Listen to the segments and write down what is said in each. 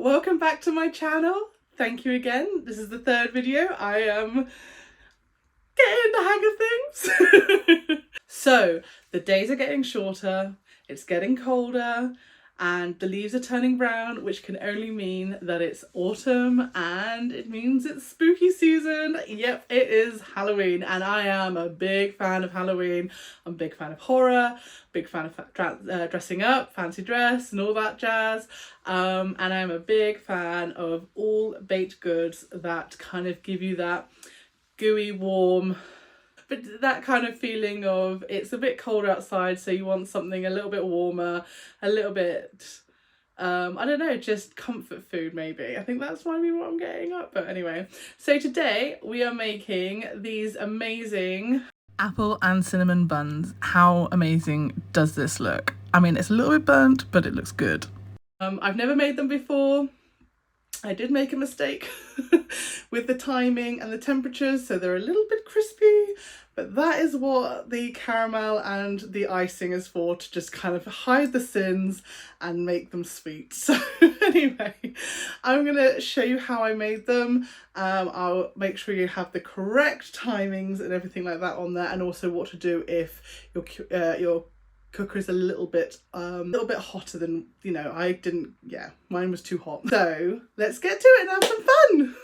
welcome back to my channel. Thank you again. This is the third video. I am getting the hang of things. So the days are getting shorter, it's getting colder, and the leaves are turning brown, which can only mean that it's autumn and it means it's spooky season. Yep, it is Halloween, and I am a big fan of Halloween. I'm a big fan of horror, big fan of dressing up, fancy dress and all that jazz. And I'm a big fan of all baked goods that kind of give you that gooey, warm, but that kind of feeling of it's a bit colder outside, so you want something a little bit warmer, a little bit, I don't know, just comfort food maybe. I think that's maybe what I'm getting at. But anyway, so today we are making these amazing apple and cinnamon buns. How amazing does this look? I mean, it's a little bit burnt, but it looks good. I've never made them before. I did make a mistake with the timing and the temperatures, so they're a little bit crispy, but that is what the caramel and the icing is for, to just kind of hide the sins and make them sweet. So anyway, I'm going to show you how I made them. I'll make sure you have the correct timings and everything like that on there, and also what to do if your cooker is a little bit hotter than, you know, mine was too hot. So let's get to it and have some fun.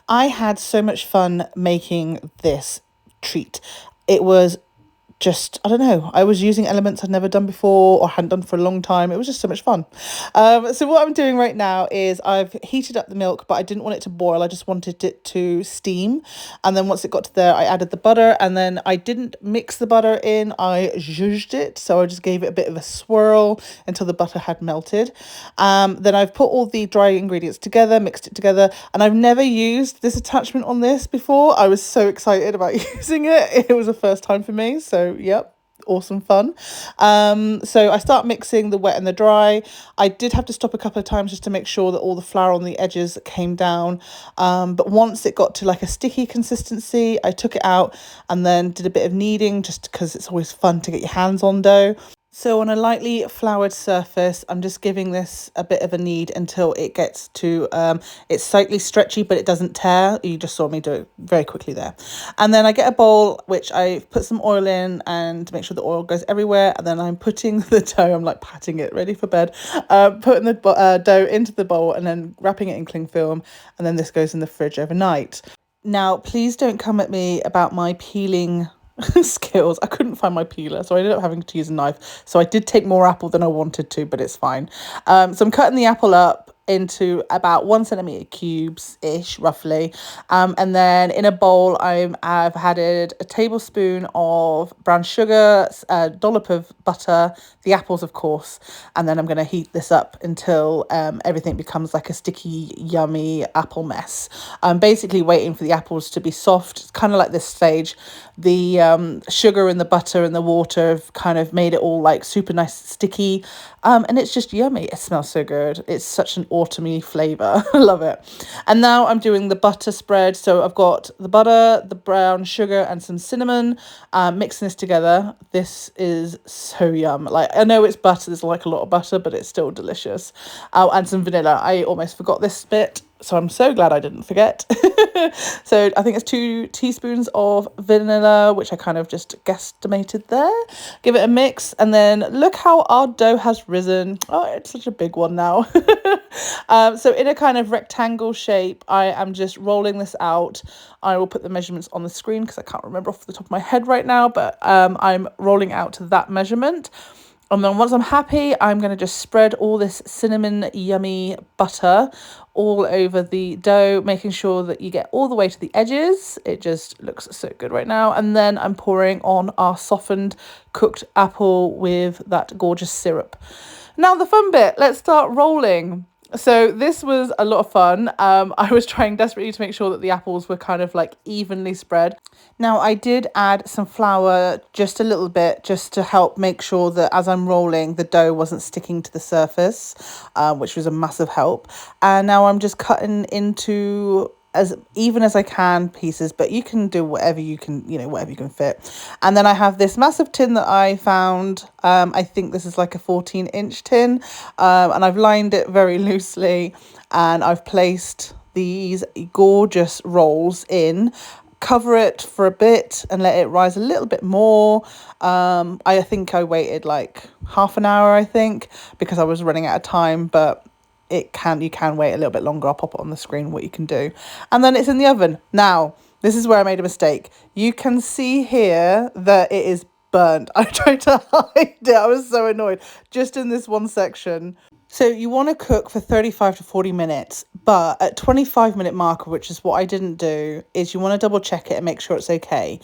I had so much fun making this treat. It was just, I don't know, I was using elements I'd never done before or hadn't done for a long time. It was just so much fun. So what I'm doing right now is I've heated up the milk, but I didn't want it to boil. I just wanted it to steam. And then once it got to there, I added the butter, and then I didn't mix the butter in. I zhuzhed it. So I just gave it a bit of a swirl until the butter had melted. Then I've put all the dry ingredients together, mixed it together, and I've never used this attachment on this before. I was so excited about using it. It was a first time for me. So yep, awesome fun. So I start mixing the wet and the dry. I did have to stop a couple of times just to make sure that all the flour on the edges came down. But once it got to like a sticky consistency, I took it out and then did a bit of kneading, just because it's always fun to get your hands on dough. So on a lightly floured surface, I'm just giving this a bit of a knead until it gets to, it's slightly stretchy, but it doesn't tear. You just saw me do it very quickly there. And then I get a bowl, which I put some oil in and make sure the oil goes everywhere. And then I'm putting the dough, I'm like patting it, ready for bed, putting the dough into the bowl and then wrapping it in cling film. And then this goes in the fridge overnight. Now, please don't come at me about my peeling skills. I couldn't find my peeler, so I ended up having to use a knife. So I did take more apple than I wanted to, but it's fine. So I'm cutting the apple up into about 1 centimeter cubes ish, roughly, and then in a bowl I've added a tablespoon of brown sugar, a dollop of butter, the apples of course, and then I'm going to heat this up until everything becomes like a sticky, yummy apple mess. I'm basically waiting for the apples to be soft. It's kind of like this stage. The sugar and the butter and the water have kind of made it all like super nice sticky, and it's just yummy. It smells so good. It's such an autumny flavour. I love it. And now I'm doing the butter spread. So I've got the butter, the brown sugar and some cinnamon, mixing this together. This is so yum. Like, I know it's butter, there's like a lot of butter, but it's still delicious. And some vanilla. I almost forgot this bit, so I'm so glad I didn't forget. So I think it's 2 teaspoons of vanilla, which I kind of just guesstimated there. Give it a mix, and then look how our dough has risen. Oh, it's such a big one now. So in a kind of rectangle shape, I am just rolling this out. I will put the measurements on the screen because I can't remember off the top of my head right now, but I'm rolling out to that measurement. And then once I'm happy, I'm going to just spread all this cinnamon yummy butter all over the dough, making sure that you get all the way to the edges. It just looks so good right now. And then I'm pouring on our softened cooked apple with that gorgeous syrup. Now the fun bit, let's start rolling. So this was a lot of fun. I was trying desperately to make sure that the apples were kind of like evenly spread. Now I did add some flour, just a little bit, just to help make sure that as I'm rolling, the dough wasn't sticking to the surface, which was a massive help. And now I'm just cutting into as even as I can pieces, but you can do whatever you can, whatever you can fit. And then I have this massive tin that I found. I think this is like a 14-inch tin, and I've lined it very loosely. and I've placed these gorgeous rolls in. Cover it for a bit and let it rise a little bit more. I think I waited like half an hour, I think, because I was running out of time, but you can wait a little bit longer. I'll pop it on the screen what you can do. And then it's in the oven. Now, this is where I made a mistake. You can see here that it is burnt. I tried to hide it. I was so annoyed. Just in this one section. So you want to cook for 35 to 40 minutes, but at 25-minute marker, which is what I didn't do, is you want to double check it and make sure it's okay.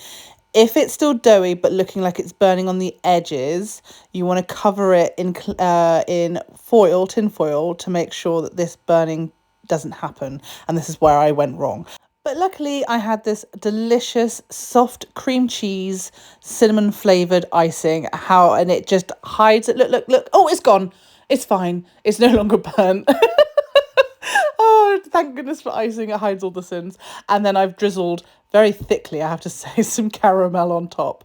If it's still doughy but looking like it's burning on the edges, you want to cover it in tin foil, to make sure that this burning doesn't happen. And this is where I went wrong. But luckily I had this delicious soft cream cheese cinnamon flavoured icing. And it just hides it. Look. Oh, it's gone. It's fine. It's no longer burnt. Oh, thank goodness for icing. It hides all the sins. And then I've drizzled very thickly, I have to say, some caramel on top.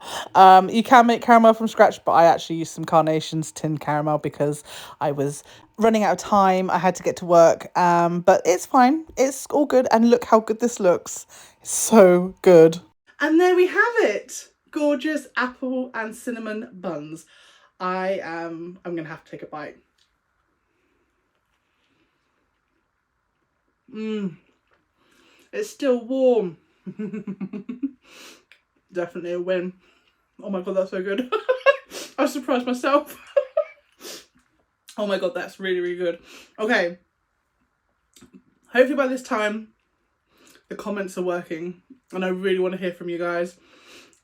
You can make caramel from scratch, but I actually used some Carnation's tin caramel because I was running out of time. I had to get to work. But it's fine. It's all good. And look how good this looks. It's so good. And there we have it. Gorgeous apple and cinnamon buns. I'm going to have to take a bite. It's still warm. Definitely a win. Oh my god, that's so good. I was surprised myself. Oh my god, that's really, really good. Okay. Hopefully by this time the comments are working and I really want to hear from you guys.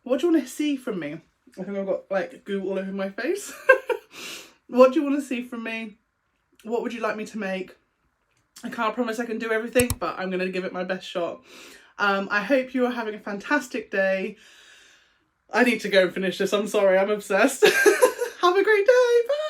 What do you want to see from me? I think I've got like goo all over my face. What do you want to see from me? What would you like me to make? I can't promise I can do everything, but I'm going to give it my best shot. I hope you are having a fantastic day. I need to go and finish this. I'm sorry, I'm obsessed. Have a great day. Bye.